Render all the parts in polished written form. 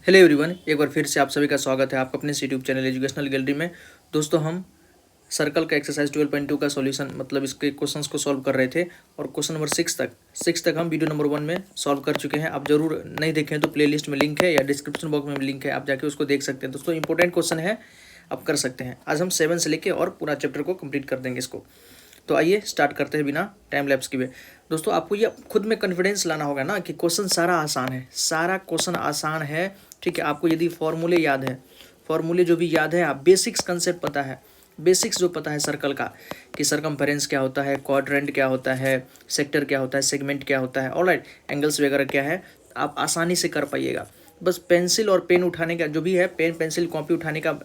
Hello everyone, एक बार फिर से आप सभी का स्वागत है आपका अपने यूट्यूब चैनल एजुकेशनल गैलरी में। दोस्तों, हम सर्कल का एक्सरसाइज 12.2 का सॉल्यूशन मतलब इसके क्वेश्चंस को सॉल्व कर रहे थे और क्वेश्चन नंबर 6 तक हम वीडियो नंबर 1 में सॉल्व कर चुके हैं। आप जरूर नहीं देखें तो प्लेलिस्ट में लिंक है या डिस्क्रिप्शन बॉक्स में लिंक है, आप जाके उसको देख सकते हैं। दोस्तों, इंपॉर्टेंट क्वेश्चन है, आप कर सकते हैं। आज हम 7 से लेके और पूरा चैप्टर को कंप्लीट कर देंगे इसको। तो आइए स्टार्ट करते हैं बिना टाइम लैप्स के। दोस्तों, आपको ये खुद में कॉन्फिडेंस लाना होगा ना कि क्वेश्चन सारा आसान है, सारा क्वेश्चन आसान है। ठीक है, आपको यदि फॉर्मूले याद है, फॉर्मूले जो भी याद है, आप बेसिक्स कंसेप्ट पता है, बेसिक्स जो पता है सर्कल का कि सरकमफेरेंस क्या होता है, क्वाड्रेंट क्या होता है, सेक्टर क्या होता है, सेगमेंट क्या होता है, ऑलराइट, एंगल्स वगैरह क्या है, आप आसानी से कर पाइएगा। बस पेंसिल और पेन उठाने का जो भी है, पेन पेंसिल कॉपी उठाने का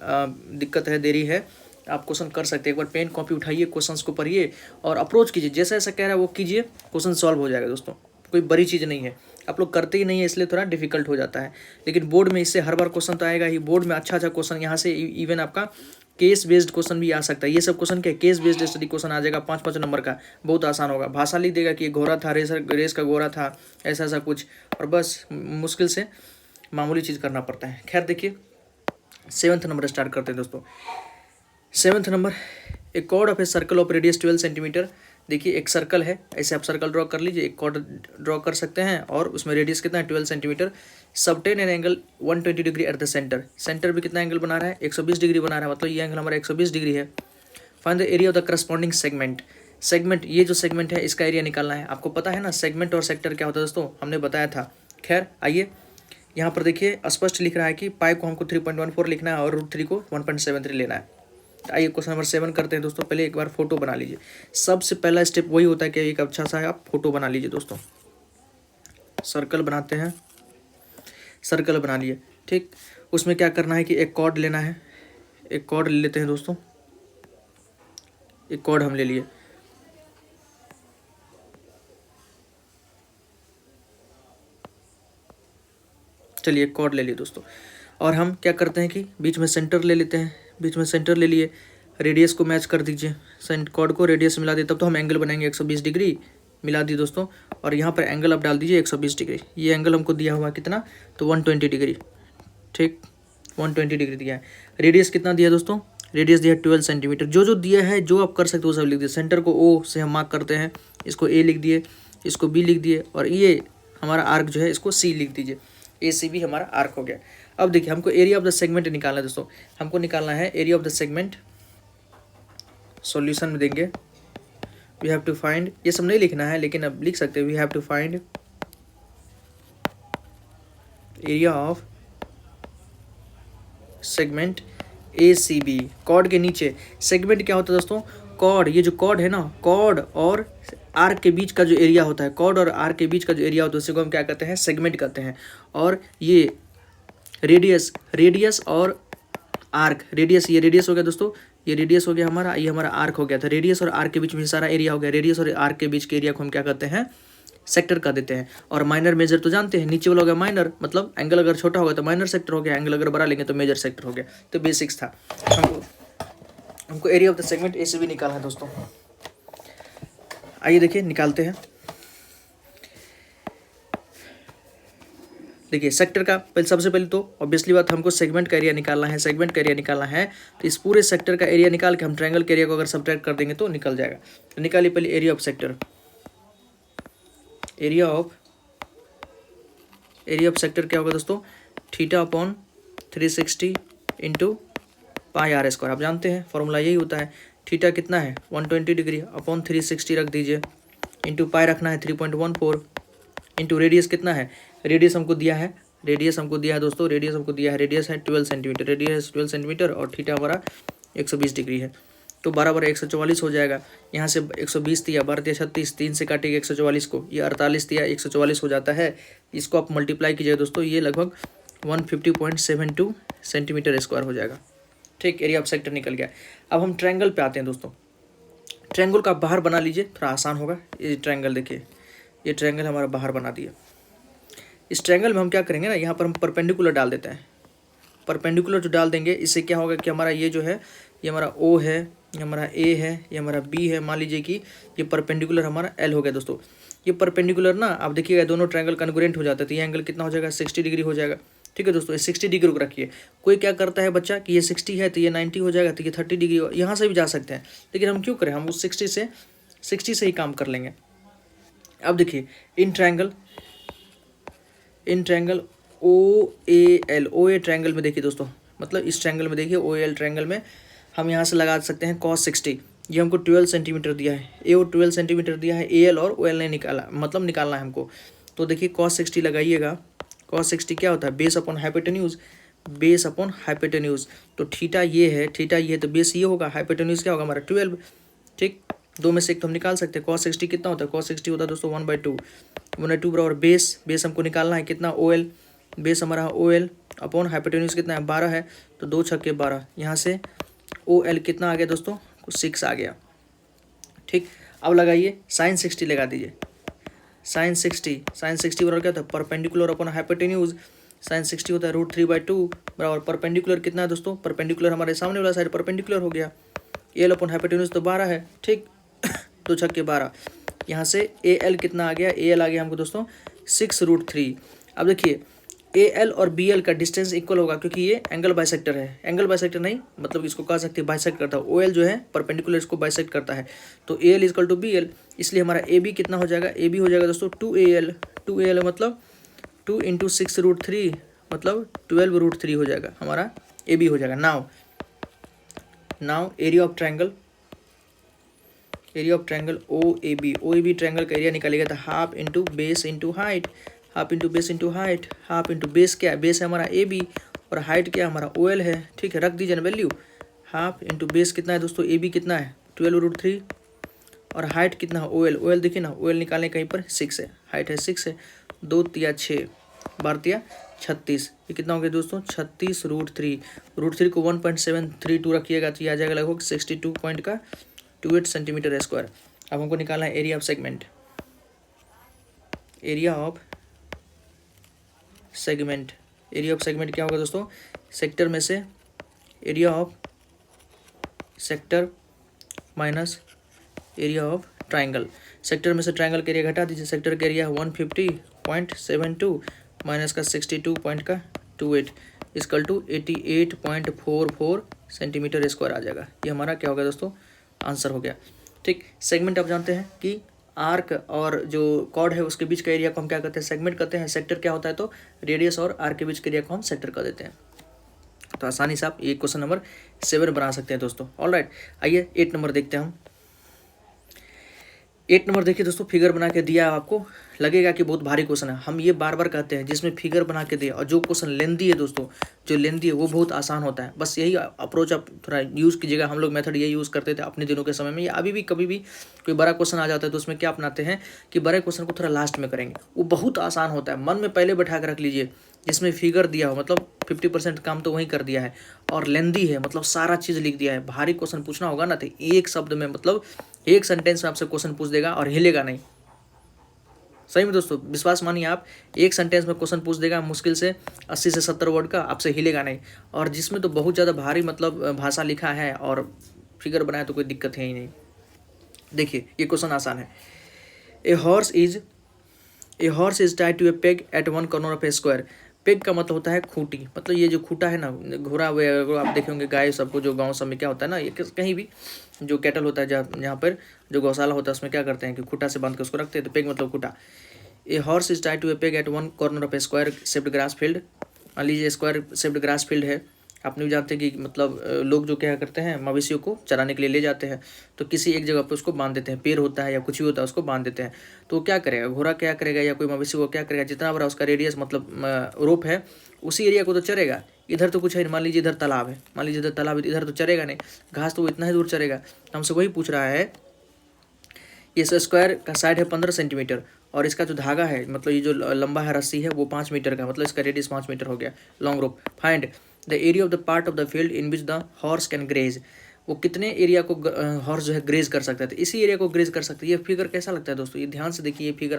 दिक्कत है, देरी है, आप क्वेश्चन कर सकते हैं। एक बार पेन कॉपी उठाइए, क्वेश्चंस को पढ़िए और अप्रोच कीजिए, जैसा ऐसा कह रहा है वो कीजिए, क्वेश्चन सॉल्व हो जाएगा। दोस्तों, कोई बड़ी चीज़ नहीं है, आप लोग करते ही नहीं है इसलिए थोड़ा डिफिकल्ट हो जाता है, लेकिन बोर्ड में इससे हर बार क्वेश्चन तो आएगा ही। बोर्ड में अच्छा क्वेश्चन यहाँ से इवन आपका केस बेस्ड क्वेश्चन भी आ सकता है। ये सब क्वेश्चन क्या, केस बेस्ड स्टडी क्वेश्चन आ जाएगा 5-5 नंबर का, बहुत आसान होगा। भाषा लिख देगा कि घोड़ा था, रेस का घोड़ा था, ऐसा ऐसा कुछ, और बस मुश्किल से मामूली चीज़ करना पड़ता है। खैर देखिए, 7th नंबर स्टार्ट करते हैं दोस्तों। 7th number, a chord of a circle of radius 12 centimetre. देखिए, एक सर्कल है, ऐसे आप सर्कल ड्रॉ कर लीजिए, एक कॉर्ड ड्रॉ कर सकते हैं और उसमें रेडियस कितना है, 12 centimetre. Subtend an angle 120 degree at the centre. Centre भी कितना एंगल बना रहा है, 120 डिग्री बना रहा है, मतलब ये एंगल हमारा 120 डिग्री है। Find the area of the corresponding segment. Segment, ये जो सेगमेंट है इसका एरिया निकालना है। आपको पता है ना सेगमेंट और सेक्टर क्या होता है दोस्तों, हमने बताया था। खैर आइए, यहाँ पर देखिए स्पष्ट लिख रहा है कि पाई को हमको 3.14 लिखना है और √3 को 1.73 लेना है। आइए क्वेश्चन नंबर 7 करते हैं दोस्तों। पहले एक बार फोटो बना लीजिए, सबसे पहला स्टेप वही होता है कि एक अच्छा सा आप फोटो बना लीजिए। दोस्तों, सर्कल बनाते हैं, सर्कल बना लिए, ठीक। उसमें क्या करना है कि एक कॉर्ड लेना है, एक कॉर्ड ले लेते हैं दोस्तों, एक कॉर्ड हम ले लिए। चलिए, एक कॉर्ड ले लिए दोस्तों, और हम क्या करते हैं कि बीच में सेंटर ले लेते हैं, बीच में सेंटर ले लिए, रेडियस को मैच कर दीजिए, कॉर्ड को रेडियस मिला दिए, तब तो हम एंगल बनाएंगे 120 डिग्री। मिला दी दोस्तों, और यहाँ पर एंगल आप डाल दीजिए 120 डिग्री। ये एंगल हमको दिया हुआ कितना, तो 120 डिग्री, ठीक, 120 डिग्री दिया है। रेडियस कितना दिया दोस्तों, रेडियस दिया 12 सेंटीमीटर। जो जो दिया है, जो आप कर सकते हो वो सब लिख दिए। सेंटर को ओ से हम मार्क करते हैं, इसको ए लिख दिए, इसको बी लिख दिए, और ये हमारा आर्क जो है इसको सी लिख दीजिए। ए सी बी हमारा आर्क हो गया। अब देखिए, हमको एरिया ऑफ द सेगमेंट निकालना है दोस्तों, हमको निकालना है area of the segment. Solution में देंगे, वी हैव टू फाइंड, ये सब नहीं लिखना है लेकिन अब लिख सकते हैं, we have to find area of segment A C B. Chord के नीचे सेगमेंट क्या होता है दोस्तों, कॉर्ड, ये जो कॉर्ड है ना, कॉर्ड और आर्क के बीच का जो एरिया होता है, कॉर्ड और आर्क के बीच का जो एरिया होता है उसी को हम क्या कहते हैं, सेगमेंट कहते हैं। और ये रेडियस, रेडियस और आर्क, रेडियस, ये रेडियस हो गया दोस्तों, ये रेडियस हो गया हमारा, ये हमारा आर्क हो गया था। रेडियस और आर्क के बीच में सारा एरिया हो गया। रेडियस और आर्क के बीच के एरिया को हम क्या कहते हैं, सेक्टर कह देते हैं। और माइनर मेजर तो जानते हैं, नीचे वाला हो गया माइनर, मतलब एंगल अगर छोटा होगा तो माइनर सेक्टर हो गया, एंगल अगर बड़ा लेंगे तो मेजर सेक्टर हो गया। तो बेसिक्स था। हमको area of the segment A से भी निकालना है दोस्तों। आइए देखिए, निकालते हैं। देखिए, सेक्टर का सबसे पहले तो ऑब्वियसली बात, हमको सेगमेंट का एरिया निकालना है। सेगमेंट का एरिया निकालना है तो इस पूरे सेक्टर का एरिया निकाल के हम ट्रायंगल के एरिया को अगर सब्ट्रैक्ट कर देंगे तो निकल जाएगा। तो निकालिए पहले area of sector. Area of sector क्या होगा दोस्तों, θ/360 इंटू पाई आर स्क्वायर। आप जानते हैं फॉर्मूला यही होता है। थीटा कितना है, 120 डिग्री अपॉन 360 रख दीजिए, इंटू पाई रखना है 3.14, इंटू रेडियस कितना है, रेडियस हमको दिया है, रेडियस हमको दिया है दोस्तों, रेडियस हमको दिया है, रेडियस है 12 सेंटीमीटर, रेडियस 12 सेंटीमीटर, और थीटा हमारा 120 डिग्री है। तो 12/144 हो जाएगा। यहाँ से 120 दिया, 12×36, 3 से काटेगा 144 को, ये 48 दिया, 144 हो जाता है। इसको आप मल्टीप्लाई कीजिए दोस्तों, ये लगभग 150.72 सेंटीमीटर स्क्वायर हो जाएगा। ठीक, एरिया ऑफ सेक्टर निकल गया। अब हम ट्रायंगल पे आते हैं दोस्तों। ट्रायंगल का बाहर बना लीजिए, थोड़ा आसान होगा। ये ट्रायंगल देखिए, ये ट्रायंगल हमारा बाहर बना दिया। इस ट्रायंगल में हम क्या करेंगे ना, यहाँ पर हम परपेंडिकुलर डाल देते हैं। परपेंडिकुलर जो डाल देंगे, इससे क्या होगा कि हमारा ये जो है, ये हमारा ओ है, ये हमारा ए है, ये हमारा बी है। मान लीजिए कि ये परपेंडिकुलर हमारा एल हो गया दोस्तों। ये परपेंडिकुलर ना, आप देखिएगा दोनों ट्रायंगल कन्ग्रुएंट हो जाते हैं, तो ये एंगल कितना हो जाएगा, 60 डिग्री हो जाएगा। ठीक है दोस्तों, ये 60 डिग्री को रखिए। कोई क्या करता है बच्चा कि ये 60 है तो ये 90 हो जाएगा, तो ये 30 डिग्री, यहाँ से भी जा सकते हैं, लेकिन हम क्यों करें, हम उस 60 से ही काम कर लेंगे। अब देखिए in triangle OAL, OA triangle में देखिए दोस्तों, मतलब इस ट्रायंगल में देखिए OAL ट्रायंगल में हम यहाँ से लगा सकते हैं cos 60। ये हमको 12 सेंटीमीटर दिया है, ए और 12 सेंटीमीटर दिया है, AL और OL ने निकाला, मतलब निकालना है हमको। तो देखिए cos 60 लगाइएगा। cos 60 क्या होता है, base upon hypotenuse, base upon hypotenuse. तो थीटा ये है, थीटा ये है, तो बेस ये होगा, हाइपोटेन्यूज क्या होगा हमारा 12। ठीक, दो में से एक तो हम निकाल सकते हैं। cos 60 कितना होता है, cos 60 होता है दोस्तों 1/2, 1/2 बराबर बेस हमको निकालना है कितना, OL, बेस हमारा OL अपॉन हाइपोटेन्यूज कितना है 12 है, तो 2 छक्के 12, यहाँ से OL कितना आ गया दोस्तों, 6 आ गया। ठीक, अब लगाइए sin 60 लगा दीजिए। sin 60 बराबर क्या होता है, परपेंडिकुलर अपॉन हाइपोटेन्यूज। sin 60 होता है √3/2 बराबर परपेंडिकुलर कितना है दोस्तों, परपेंडिकुलर हमारे सामने वाला साइड परपेंडिकुलर हो गया, AL अपॉन हाइपोटेन्यूज तो 12 है। ठीक, 2 छक्के 12, यहाँ से AL कितना आ गया, AL आ गया हमको दोस्तों 6√3। अब देखिए AL और BL का डिस्टेंस इक्वल होगा, क्योंकि ये एंगल बाइसेक्टर है, एंगल बाइसेक्टर नहीं मतलब इसको कह सकते हैं बाइसेक्ट करता है, OL जो है परपेंडिकुलर इसको बाइसेक्ट करता है, तो AL इक्वल टू BL, इसलिए हमारा AB कितना हो जाएगा, AB हो जाएगा दोस्तों 2AL मतलब 2 × 6√3 मतलब 12√3 हो जाएगा, हमारा AB हो जाएगा। Now area of triangle OAB triangle का एरिया निकालिएगा, तो half into base into height, half into base into height, half into base क्या है, बेस है हमारा AB और हाइट क्या है हमारा OL है। ठीक है, रख दीजिए ना वैल्यू, हाफ इंटू बेस कितना है दोस्तों, AB कितना है 12√3 और हाइट कितना है OL देखिए ना, OL निकालने कहीं पर 6 है, हाइट है 6 है, 2 तिया 6, 12 तिया 36, ये कितना हो गया दोस्तों 36√3, √3 को 1.732 रखिएगा तो ये आ जाएगा लगभग 62.28 सेंटीमीटर स्क्वायर। अब हमको निकालना है area of segment, area of segment क्या होगा दोस्तों, सेक्टर में से area of sector minus area of triangle. Sector में से ट्रायंगल का एरिया घटा दीजिए, सेक्टर का एरिया 150.72 माइनस का 62.28 इक्वल टू 88.44 सेंटीमीटर स्क्वायर आ जाएगा। ये हमारा क्या होगा दोस्तों, आंसर हो गया। ठीक, सेगमेंट आप जानते हैं कि आर्क और जो कॉर्ड है उसके बीच का एरिया को हम क्या कहते हैं, सेगमेंट कहते हैं। सेक्टर क्या होता है, तो रेडियस और आर्क के बीच के एरिया को हम सेक्टर कह देते हैं। तो आसानी से आप ये क्वेश्चन नंबर 7 बना सकते हैं दोस्तों। ऑलराइट, आइए 8 नंबर देखते हैं हम। 8 नंबर देखिए दोस्तों, फिगर बना के दिया है आपको, लगेगा कि बहुत भारी क्वेश्चन है, हम ये बार बार कहते हैं जिसमें फिगर बना के दिया और जो क्वेश्चन लेंदी है दोस्तों, जो लेंदी है वो बहुत आसान होता है। बस यही अप्रोच आप थोड़ा यूज़ कीजिएगा। हम लोग मेथड ये यूज़ करते थे अपने दिनों के समय में, या अभी भी कभी भी कोई बड़ा क्वेश्चन आ जाता है तो उसमें क्या अपनाते हैं कि बड़े क्वेश्चन को थोड़ा लास्ट में करेंगे, वो बहुत आसान होता है। मन में पहले बैठा कर रख लीजिए, जिसमें फिगर दिया हो मतलब 50% काम तो वहीं कर दिया है, और लेंदी है मतलब सारा चीज़ लिख दिया है। भारी क्वेश्चन पूछना होगा ना तो एक शब्द में मतलब एक सेंटेंस में आपसे क्वेश्चन पूछ देगा और हिलेगा नहीं। सही में दोस्तों, विश्वास मानिए आप, एक सेंटेंस में क्वेश्चन पूछ देगा मुश्किल से 80 से 70 वर्ड का, आपसे हिलेगा नहीं। और जिसमें तो बहुत ज़्यादा भारी मतलब भाषा लिखा है और फिगर बनाया तो कोई दिक्कत है ही नहीं। देखिए ये क्वेश्चन आसान है। A horse is tied to a peg at one corner of a square. Peg का मतलब होता है खूंटी, मतलब ये जो खूंटा है ना, घोड़ा वगैरह आप देखे होंगे, गाय सबको जो गांव सब में क्या होता है ना, ये कहीं भी जो कैटल होता है जहाँ पर जो गौशाला होता है उसमें क्या करते हैं कि खूंटा से बांध के उसको रखते हैं, तो पेग मतलब खूंटा। A horse is tied to a peg at one corner of a square shaped grass field. मान लीजिए स्क्वायर शेप्ड ग्रास फील्ड है, आपने भी जानते हैं कि मतलब लोग जो क्या करते हैं मवेशियों को चराने के लिए ले जाते हैं, तो किसी एक जगह पे उसको बांध देते हैं, पेड़ होता है या कुछ भी होता है उसको बांध देते हैं। तो क्या करेगा घोड़ा, क्या करेगा या कोई मवेशी को क्या करेगा, जितना बड़ा उसका रेडियस मतलब रोप है उसी एरिया को तो चरेगा। इधर तो कुछ है, मान लीजिए इधर तालाब है, मान लीजिए इधर तालाब है, इधर तो चरेगा नहीं, घास तो वो इतना ही दूर चरेगा। हमसे वही पूछ रहा है, ये स्क्वायर का साइड है 15 सेंटीमीटर और इसका जो धागा है मतलब ये जो लंबा है रस्सी है वो 5 मीटर का, मतलब इसका रेडियस 5 मीटर हो गया long rope. Find the area of the part of the field in which the horse can graze. वो कितने एरिया को हॉर्स जो है ग्रेज कर सकता है, तो इसी एरिया को ग्रेज कर सकते हैं। ये फिगर कैसा लगता है दोस्तों, ये ध्यान से देखिए, ये फिगर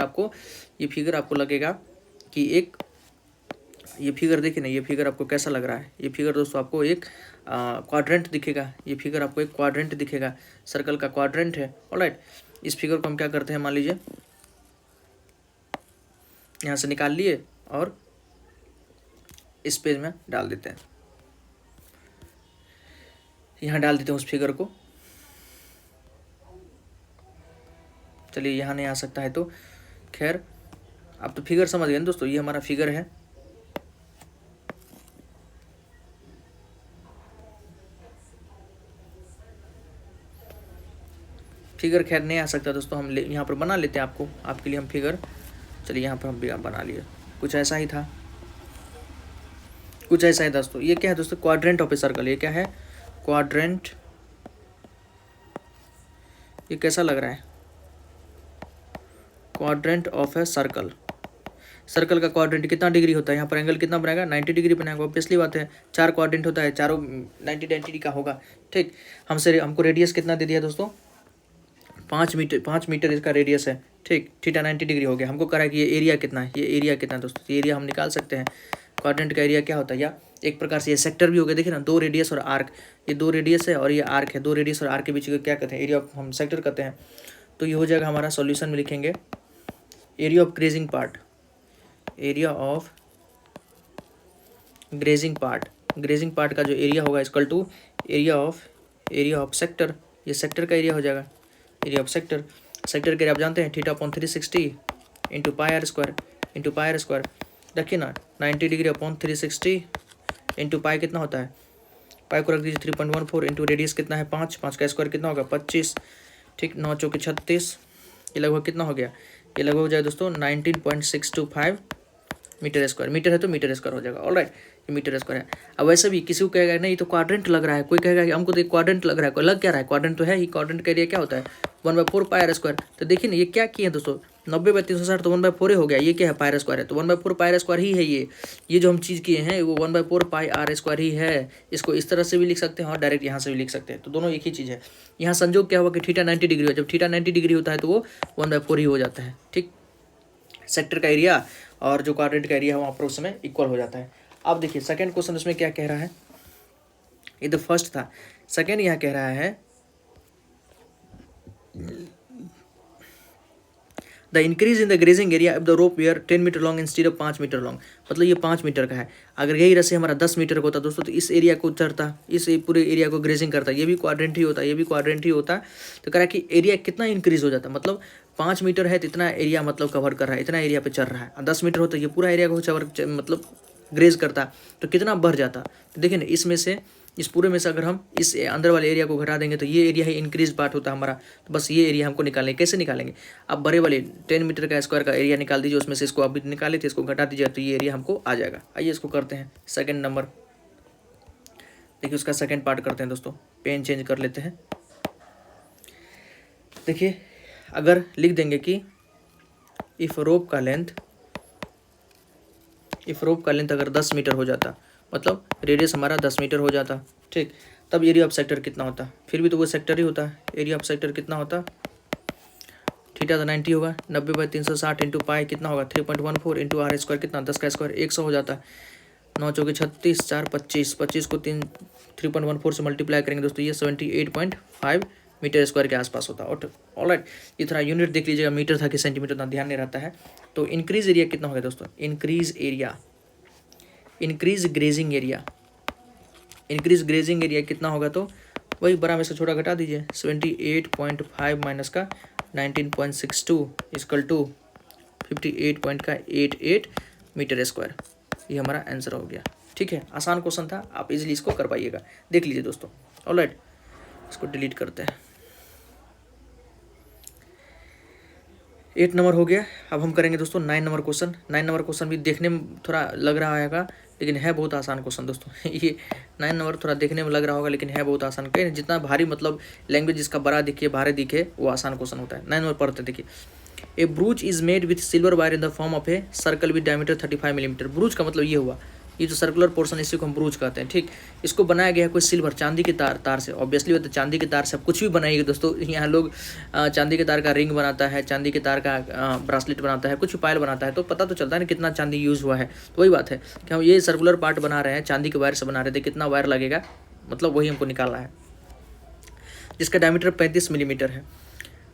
आपको लगेगा कि एक, ये फिगर देखिए ना, ये फिगर आपको कैसा लग रहा है। ये फिगर दोस्तों आपको एक क्वाड्रेंट दिखेगा, ये फिगर आपको एक क्वाड्रेंट दिखेगा, सर्कल का क्वाड्रेंट है। ऑलराइट, इस फिगर को हम क्या करते हैं, मान लीजिए यहाँ से निकाल लिए और इस पेज में डाल देते हैं, यहाँ डाल देते हैं उस फिगर को। चलिए यहाँ नहीं आ सकता है तो खैर, अब तो फिगर समझ गए ना दोस्तों, ये हमारा फिगर है। फिगर खैर नहीं आ सकता दोस्तों, हम यहाँ पर बना लेते हैं आपके लिए हम फिगर। चलिए यहाँ पर हम बना लिए, कुछ ऐसा ही था, कुछ ऐसा ही दोस्तों। ये क्या है दोस्तों, क्वाड्रेंट ऑफ ए सर्कल। ये क्या है, क्वाड्रेंट। ये कैसा लग रहा है, quadrant of a circle. Circle का क्वाड्रेंट कितना डिग्री होता है, यहाँ पर एंगल कितना बनाएगा, 90 डिग्री बनाएगा। ऑब्वियसली बात है, 4 क्वाड्रेंट होता है, चारों 90 डिग्री का होगा। ठीक, हमको रेडियस कितना दे दिया दोस्तों, 5 मीटर इसका रेडियस है। ठीक, थीटा 90 डिग्री हो गया। हमको करा कि ये एरिया कितना है, ये एरिया कितना है दोस्तों, ये एरिया हम निकाल सकते हैं। क्वाड्रेंट का एरिया क्या होता है, या एक प्रकार से ये सेक्टर भी हो गया। देखिए ना, 2 रेडियस और आर्क, ये 2 रेडियस है और ये आर्क है। 2 रेडियस और आर्क के बीच क्या कहते हैं, एरिया ऑफ हम सेक्टर कहते हैं। तो ये हो जाएगा हमारा सॉल्यूशन में लिखेंगे area of grazing part, area of grazing part. Grazing part का जो एरिया होगा equal to area of sector. ये सेक्टर का एरिया हो जाएगा, एरिया ऑफ सेक्टर। सेक्टर के एरिया आप जानते हैं, theta upon 360 into pi R square. देखिए ना, 90 डिग्री अपॉन 360 इंटू पाई कितना होता है, पाई को रख दीजिए 3.14 इंटू रेडियस कितना है 5 का स्क्वायर कितना होगा 25। ठीक, 9 चौके 36, ये लगभग कितना हो गया, ये लगभग हो जाएगा दोस्तों 19.625 मीटर स्क्वायर। मीटर है तो मीटर स्क्वायर हो जाएगा। ऑलराइट, ये मीटर स्क्वायर है। अब वैसे भी किसी को कहेगा नहीं तो क्वाड्रेंट लग रहा है, कोई कहेगा कि हमको तो क्वाड्रेंट लग रहा है, कोई लग क्या रहा है, क्वाड्रेंट तो है ही। क्वाड्रेंट का एरिया क्या होता है 1/4 पाई आर स्क्वायर। तो देखिए ना, ये क्या किए हैं दोस्तों, 90/360 तो 1/4 ही हो गया। ये क्या है, पाई आर स्क्वायर है, तो 1/4 पाई आर स्क्वायर ही है। ये जो हम चीज़ किए हैं वो 1/4 पाई आर स्क्वायर ही है। इसको इस तरह से भी लिख सकते हैं और डायरेक्ट यहाँ से भी लिख सकते हैं, तो दोनों एक ही चीज़ है। यहाँ संजोग क्या हुआ कि थीटा 90 डिग्री हो, जब थीटा 90 डिग्री होता है तो वो 1/4 ही हो जाता है। ठीक, सेक्टर का एरिया और जो क्वाड्रेंट का एरिया है वहाँ पर उस समय इक्वल हो जाता है। अब देखिए सेकंड क्वेश्चन उसमें क्या कह रहा है, ये तो फर्स्ट था। सेकंड यहाँ कह रहा है the increase in the grazing area of the rope were 10 metre long instead of 5 metre long. मतलब ये 5 मीटर का है, अगर यही रस्सी हमारा 10 मीटर का होता दोस्तों तो इस एरिया को चढ़ता, इस पूरे एरिया को ग्रेजिंग करता, ये भी क्वाड्रेंट ही होता, ये भी क्वाड्रेंट ही होता। तो कह रहा है कि एरिया कितना इंक्रीज हो जाता, मतलब 5 मीटर है तो इतना एरिया मतलब कवर कर रहा है, इतना एरिया पे चल रहा है। 10 मीटर होता ये पूरा एरिया को मतलब ग्रेज करता, तो कितना बढ़ जाता। तो देखिए ना, इसमें से इस पूरे में से अगर हम इस अंदर वाले एरिया को घटा देंगे तो ये एरिया ही इंक्रीज पार्ट होता है हमारा। तो बस ये एरिया हमको निकालना है। कैसे निकालेंगे, आप बड़े वाले 10 मीटर का स्क्वायर का एरिया निकाल दीजिए, उसमें से इसको अभी निकाले थे, इसको घटा दीजिए तो ये एरिया हमको आ जाएगा। आइए इसको करते हैं सेकंड नंबर। देखिए उसका सेकंड पार्ट करते हैं दोस्तों, पेन चेंज कर लेते हैं। देखिए अगर लिख देंगे कि इफ रोप का लेंथ अगर 10 मीटर हो जाता, मतलब रेडियस हमारा 10 मीटर हो जाता, ठीक, तब एरिया ऑफ सेक्टर कितना होता, फिर भी तो वो सेक्टर ही होता है। एरिया ऑफ सेक्टर कितना होता, थीटा तो 90 होगा, 90/360 इंटू पाई कितना होगा 3.14 इंटू आर स्क्वायर कितना 10 का स्क्वायर 100 हो जाता है। 9 चौके 36, 4 25, 25 को 3.14 से मल्टीप्लाई करेंगे दोस्तों, ये 78.5 मीटर स्क्वायर के आसपास होता है। ऑलराइट, ये थोड़ा यूनिट देख लीजिएगा, मीटर था कि सेंटीमीटर था, ध्यान नहीं रहता है। तो इंक्रीज एरिया कितना होगा दोस्तों, इंक्रीज ग्रेजिंग एरिया कितना होगा, तो वही बड़ा में से छोटा घटा दीजिए, 78.5 माइनस का 19.62 इक्वल टू 58.88 मीटर स्क्वायर। ये हमारा आंसर हो गया। ठीक है, आसान क्वेश्चन था, आप इजीली इसको कर पाइएगा, देख लीजिए दोस्तों। ऑलराइट, इसको डिलीट करते हैं। 8 नंबर हो गया। अब हम करेंगे दोस्तों 9 नंबर क्वेश्चन। 9 नंबर क्वेश्चन भी देखने में थोड़ा लग रहा है लेकिन है बहुत आसान क्वेश्चन दोस्तों। ये 9 नंबर थोड़ा देखने में लग रहा होगा लेकिन है बहुत आसान। कहीं जितना भारी मतलब लैंग्वेज जिसका बड़ा दिखे भारी दिखे वो आसान क्वेश्चन होता है। 9 नंबर पढ़ते देखिए, a brooch is made with silver wire in the form of a circle with diameter 35 millimetre. Brooch का मतलब ये हुआ, ये जो सर्कुलर पोर्शन इसी को हम ब्रूच कहते हैं। ठीक, इसको बनाया गया है कोई सिल्वर चांदी के तार से। ऑब्वियसली वो तो चांदी के तार से आप कुछ भी बनाइएगा दोस्तों। यहाँ लोग चांदी के तार का रिंग बनाता है, चांदी के तार का ब्रासलेट बनाता है, कुछ पायल बनाता है, तो पता तो चलता है ना कितना चांदी यूज़ हुआ है। तो वही बात है कि हम ये सर्कुलर पार्ट बना रहे हैं, चांदी के वायर से बना रहे थे, कितना वायर लगेगा मतलब वही हमको निकालना है, जिसका डायमीटर 35 मिलीमीटर है।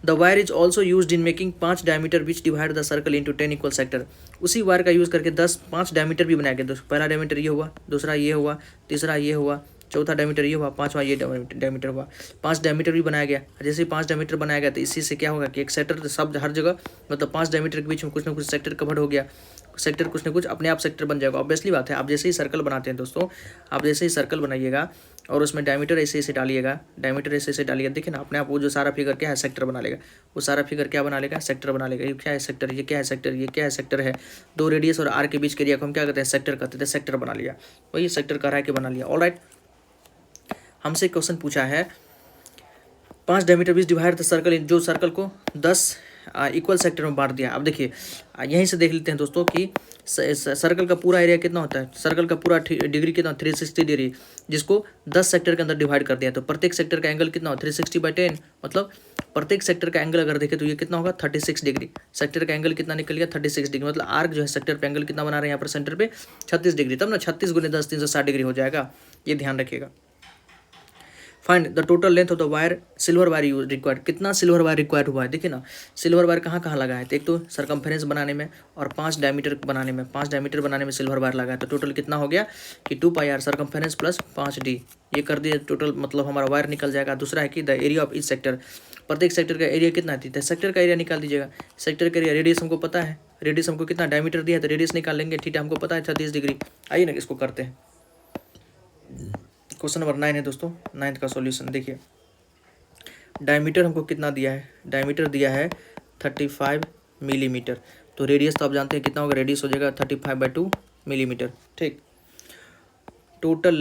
The wire is also use in making 5 diameter which divide the circle into 10 equal sector. उसी वायर का यूज़ करके 5 डायमीटर भी बनाया गया। दोस्तों पहला डायमीटर ये हुआ, दूसरा ये हुआ, तीसरा ये हुआ, चौथा डायमीटर ये हुआ, पांचवा ये डायमीटर हुआ। 5 डायमीटर भी बनाया गया। जैसे ही 5 डायमीटर बनाया गया तो इसी से क्या होगा कि एक सेक्टर सब हर जगह मतलब 5 डायमीटर के बीच में कुछ ना कुछ सेक्टर कवर हो गया। सेक्टर कुछ ना कुछ अपने आप सेक्टर बन जाएगा। ऑब्वियसली बात है, आप जैसे ही सर्कल बनाते हैं दोस्तों, आप जैसे ही सर्कल बनाइएगा और उसमें डायमीटर ऐसे ऐसे डालिएगा, डायमीटर ऐसे ऐसे डालिएगा, देखिए ना अपने आप वो जो सारा फिगर क्या है सेक्टर बना लेगा। वो सारा फिगर क्या बना लेगा, सेक्टर बना लेगा। ये क्या है सेक्टर, ये क्या है सेक्टर, ये क्या है सेक्टर है। 2 रेडियस और आर के बीच के एरिया को हम क्या कहते हैं, सेक्टर कहते थे। सेक्टर बना लिया, वही सेक्टर कह रहा है कि बना लिया। ऑलराइट, हमसे क्वेश्चन पूछा है 5 diameter beach divide the circle, जो सर्कल को 10 इक्वल सेक्टर में बांट दिया। अब देखिए यहीं से देख लेते हैं दोस्तों कि सर्कल का पूरा एरिया कितना होता है। सर्कल का पूरा डिग्री कितना, 360 डिग्री, जिसको 10 सेक्टर के अंदर डिवाइड कर दिया। तो प्रत्येक सेक्टर का एंगल कितना हो, 360/10, मतलब प्रत्येक सेक्टर का एंगल अगर देखें तो ये कितना होगा, 36 डिग्री। सेक्टर का एंगल कितना निकल गया, 36 डिग्री। मतलब आर्क जो है सेक्टर पे एंगल कितना बना रहे हैं यहाँ पर सेंटर पे, 36 डिग्री। तब ना 36 × 10 360 डिग्री हो जाएगा, ये ध्यान रखिएगा। Find the total length of the wire, silver wire use required. कितना सिल्वर वायर रिक्वायर्ड हुआ है, देखिए ना सिल्वर वायर कहाँ कहाँ लगा है। तो एक तो सरकमफेरेंस बनाने में और 5 डायमीटर बनाने में, 5 डायमीटर बनाने में सिल्वर वायर लगा है। तो टोटल कितना हो गया कि 2πr सरकमफेरेंस प्लस 5d, ये कर दिए टोटल, मतलब हमारा वायर निकल जाएगा। दूसरा है कि the area of each sector, प्रत्येक सेक्टर का एरिया कितना है, तो सेक्टर का एरिया निकाल दीजिएगा। सेक्टर का एरिया, रेडियस हमको पता है, रेडियस हमको कितना डायमीटर दिया है तो रेडियस निकाल लेंगे। थीटा हमको पता है 36 डिग्री। आइए ना इसको करते हैं। क्वेश्चन नंबर 9 है दोस्तों, 9th का सॉल्यूशन देखिए। डायमीटर हमको कितना दिया है, डायमीटर दिया है 35 मिलीमीटर। तो रेडियस तो आप जानते हैं कितना होगा, रेडियस हो जाएगा 35/2 मिलीमीटर। ठीक, total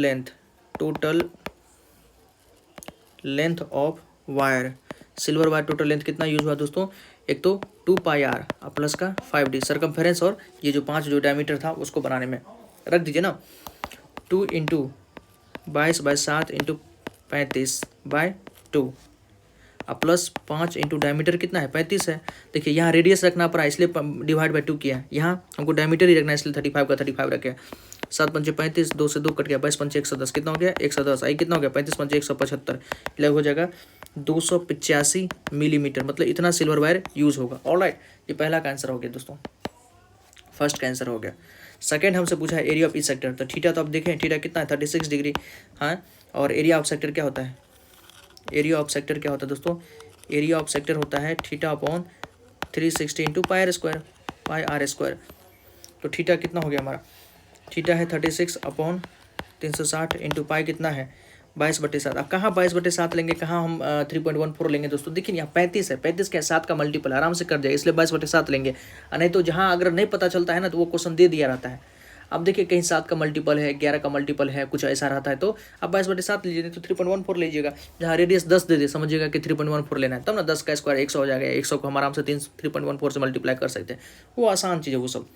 length of wire, silver wire total length कितना यूज हुआ दोस्तों, एक तो 2πr प्लस का 5d सरकमफेरेंस, और ये जो 5 जो डायमीटर था उसको बनाने में रख दीजिए ना। 2 × 22/7 × 35/2 प्लस 5 × डायमीटर कितना है, 35 है। देखिए यहाँ रेडियस रखना पड़ा इसलिए डिवाइड/2 किया है। यहाँ हमको डायमीटर ही रखना है इसलिए 35 का 35 रखे। 7 × 5 = 35, 2 से 2 कट गया, 22 × 5 = 110, कितना हो गया 110। आई कितना हो गया 35 × 5 = 175, लग हो जाएगा 285 मिलीमीटर। मतलब इतना सिल्वर वायर यूज होगा। ऑलराइट, ये पहला का आंसर हो गया दोस्तों, फर्स्ट का आंसर हो गया। सेकंड हमसे पूछा है एरिया ऑफ ईच सेक्टर। तो थीटा तो आप देखें थीटा कितना है 36 डिग्री, हाँ। और एरिया ऑफ सेक्टर क्या होता है, एरिया ऑफ सेक्टर क्या होता है दोस्तों, एरिया ऑफ सेक्टर होता है θ/360 × πr²। तो थीटा कितना हो गया हमारा, थीटा है 36/360 × पाई कितना है 22/7। अब कहाँ 22/7 लेंगे, कहाँ हम 3.14 लेंगे दोस्तों। देखिए यहाँ 35 है, 35 क्या 7 का मल्टीपल आराम से कर जाए, इसलिए 22/7 लेंगे। नहीं तो जहाँ अगर नहीं पता चलता है ना तो वो क्वेश्चन दे दिया रहता है। अब देखिए कहीं 7 का मल्टीपल है, 11 का मल्टीपल है, कुछ ऐसा रहता है तो आप 22/7 लीजिए, नहीं तो 3.14 लीजिएगा। जहाँ रेडियस 10 दे दे समझिएगा कि 3.14 लेना है, तब ना 10 का स्क्वायर 100 हो जाएगा। 100 को हम आराम से 3.14 से मल्टीप्लाई कर सकते हैं, वो आसान चीज़ है वो सब।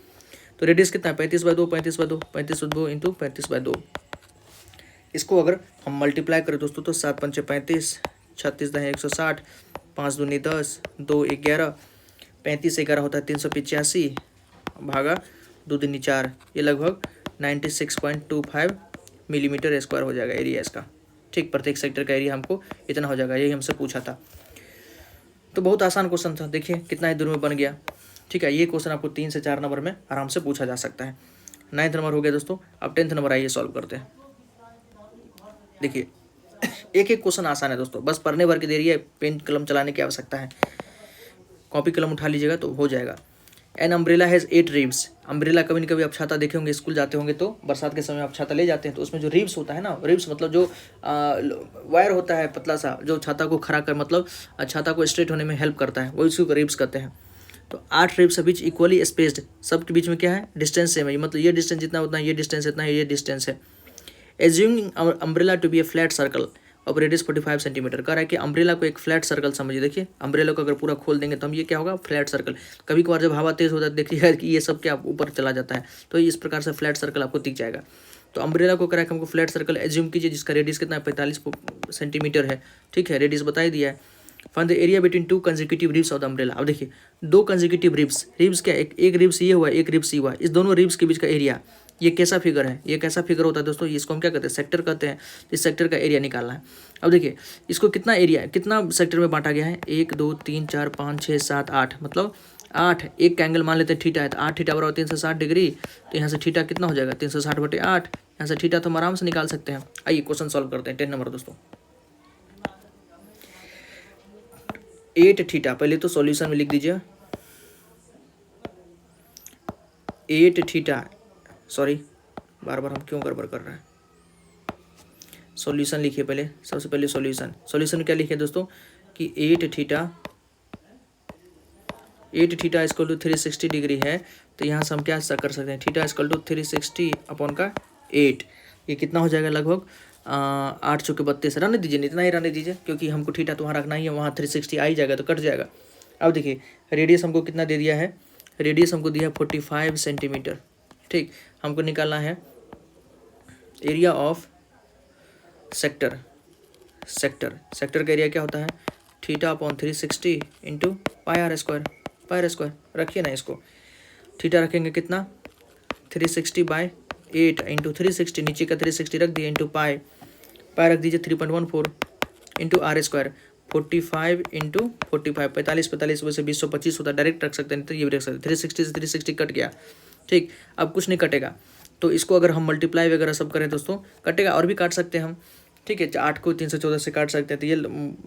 तो रेडियस कितना है 35/2, 35/2, 35/2 × 35/2। इसको अगर हम मल्टीप्लाई करें दोस्तों तो 7 × 5 = 35, 36 × 160, 5 दूनी 10, 2 11, 35 11 होता है 385 भागा 2 दूनी 4, ये लगभग 96.25 मिलीमीटर स्क्वायर हो जाएगा एरिया इसका। ठीक, प्रत्येक सेक्टर का एरिया हमको इतना हो जाएगा, यही हमसे पूछा था। तो बहुत आसान क्वेश्चन था, देखिए कितना ही दूर में बन गया। ठीक है, ये क्वेश्चन आपको 3 से 4 नंबर में आराम से पूछा जा सकता है। 9th नंबर हो गया दोस्तों। अब 10th नंबर आइए सॉल्व करते हैं। देखिए एक एक क्वेश्चन आसान है दोस्तों, बस पढ़ने भर की देरी है, पेन कलम चलाने की आवश्यकता है। कॉपी कलम उठा लीजिएगा तो हो जाएगा। An umbrella has 8 ribs. Umbrella कभी न कभी आप छाता देखे होंगे, स्कूल जाते होंगे तो बरसात के समय आप छाता ले जाते हैं, तो उसमें जो रिब्स होता है ना, रिब्स मतलब जो वायर होता है पतला सा, जो छाता को खड़ा कर मतलब छाता को स्ट्रेट होने में हेल्प करता है, वो इसको रिब्स कहते हैं। तो 8 रिब्स बीच इक्वली स्पेस्ड, सबके बीच में क्या है डिस्टेंस सेम है, मतलब ये डिस्टेंस जितना उतना ये डिस्टेंस इतना है, ये डिस्टेंस है। Assuming umbrella to be a flat circle of radius 45 centimetre. कह रहा है कि अम्ब्रेला को एक फ्लैट सर्कल समझिए। देखिए अम्ब्रेला को अगर पूरा खोल देंगे तो हम ये क्या होगा फ्लैट सर्कल। कभी कभार जब हवा तेज होता है देखिएगा कि ये सब क्या ऊपर चला जाता है, तो इस प्रकार से फ्लैट सर्कल आपको दिख जाएगा। तो अम्ब्रेला को कह रहा है कि हमको फ्लैट सर्कल एज्यूम कीजिए जिसका रेडियस कितना है 45 सेंटीमीटर है। ठीक है, रेडियस बता ही दिया है। Find the area between 2 consecutive ribs of the umbrella. अब देखिए 2 कंसेक्यूटिव रिब्स, रिब्स क्या, एक रिब्स ये हुआ, एक रिब्स ये हुआ, इस दोनों रिब्स के बीच का एरिया ये कैसा फिगर है, ये कैसा फिगर होता है दोस्तों, इसको हम क्या कहते हैं, सेक्टर कहते हैं। इस सेक्टर का एरिया निकालना है। अब देखिए इसको कितना एरिया, कितना सेक्टर में बांटा गया है, 1 2 3 4 5 6 7 8, मतलब 8। एक का एंगल मान लेते हैं थीटा है, तो 8 थीटा बराबर 360 डिग्री। तो यहाँ से थीटा कितना हो जाएगा, 360/8। यहाँ से थीटा तो हम आराम से निकाल सकते हैं। आइए क्वेश्चन सॉल्व करते हैं। 10 नंबर दोस्तों, 8 थीटा, पहले तो सॉल्यूशन में लिख दीजिए 8 थीटा, सॉरी बार बार हम क्यों गड़बड़ कर रहे हैं। सॉल्यूशन लिखिए पहले, सबसे पहले सॉल्यूशन क्या लिखिए दोस्तों कि 8 थीटा इक्वल टू 360 डिग्री है। तो यहाँ से हम क्या कर सकते हैं, थीटा इक्वल टू 360/8। ये कितना हो जाएगा, लगभग 8 चौके 32। रहने दीजिए, इतना ही रहने दीजिए, क्योंकि हमको थीटा तो वहाँ रखना ही है, वहाँ 360 आ ही जाएगा तो कट जाएगा। अब देखिए रेडियस हमको कितना दे दिया है, रेडियस हमको दिया है 45 सेंटीमीटर। ठीक, हमको निकालना है एरिया ऑफ सेक्टर का एरिया क्या होता है, θ/360 इंटू पाई r² रखिए ना इसको। थीटा रखेंगे कितना, 360/8 इंटू 360, नीचे का 360 रख दिए, इंटू पाई रख दीजिए 3.14 इंटू r²। 45 इंटू 45, 45 वैसे 225 होता है, डायरेक्ट रख सकते हैं, नहीं तो ये भी रख सकते हैं। 360 से 360 कट गया। ठीक, अब कुछ नहीं कटेगा, तो इसको अगर हम मल्टीप्लाई वगैरह सब करें दोस्तों कटेगा, और भी काट सकते हैं हम। ठीक है, 8 को 314 से काट सकते हैं, तो ये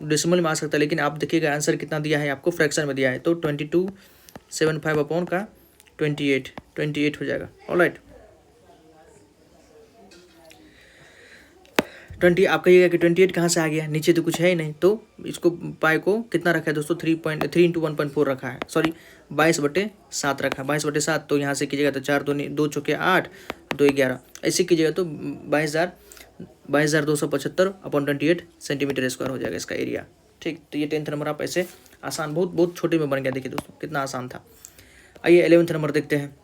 डेसिमल में आ सकता है। लेकिन आप देखिएगा आंसर कितना दिया है आपको, फ्रैक्शन में दिया है, तो 2275/28 हो जाएगा। ऑलराइट, 20 आप कहिएगा कि 28 कहाँ से आ गया, नीचे तो कुछ है ही नहीं। तो इसको पाई को कितना रखा है दोस्तों, 3 इंटू 1.4 रखा है, सॉरी 22/7 रखा है, 22/7। तो यहाँ से कीजिएगा तो 4 2 चौके 8, 2 11, ऐसे कीजिएगा तो 22,275/28 सेंटीमीटर स्क्वायर हो जाएगा इसका एरिया। ठीक, तो ये 10th नंबर आप ऐसे आसान, बहुत छोटे में बन गया। देखिए दोस्तों कितना आसान था। आइए 11th नंबर देखते हैं।